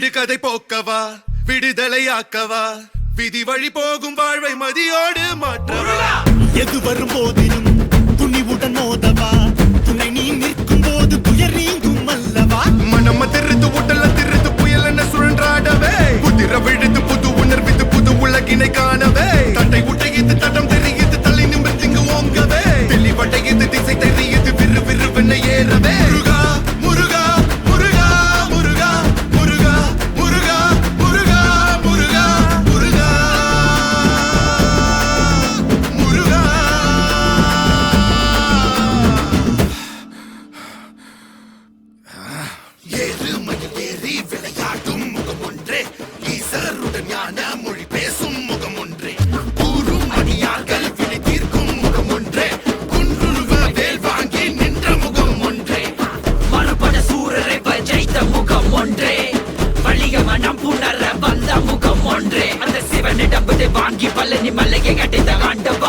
விடுகதை போக்கவா விடுதலையாக்கவா விதி வழி போகும் வாழ்வை மதியோடு மாற்றவா எது வரும் போதிலும் துணிவுடன் மோதவா துணை நீ நிற்கும் போது துயர் நீங்கும் அல்லவா மனம் திருத்து உடல திருத்து புயல் என சுழன்றாடவே புதிர விழுத்து புது உணர்வித்து புது உலகினை காணவே தட்டை உடையது தடம் தெரியுது தலை நிமிர்ந்து இங்கு ஓங்கவே தெளிவடையது திசை தெரியுது விறு விறுவென ஏறவே முருகா முருகா முருகா முருகா முருகா முருகா முருகா முருகா முருகா முருகா ஏறுமையில் ஏறி விளையாடும் முகம் ஒன்றே ஈசருடன் ஞான மொழி பேசும் முகம் ஒன்றே கூறும் அடியார்கள் வினை தீர்க்கும் முகம் ஒன்றே குன்றுருவ வேல் வாங்கி நின்ற முகம் ஒன்றே மறுபட சூரரை ஜெயித்த முகம் ஒன்றே வலிய மனம் புணர வந்த முகம் ஒன்றே அந்த சிவனிடம் விட்டு வாங்கி பழனி மலையை அடைந்த ஆண்டவா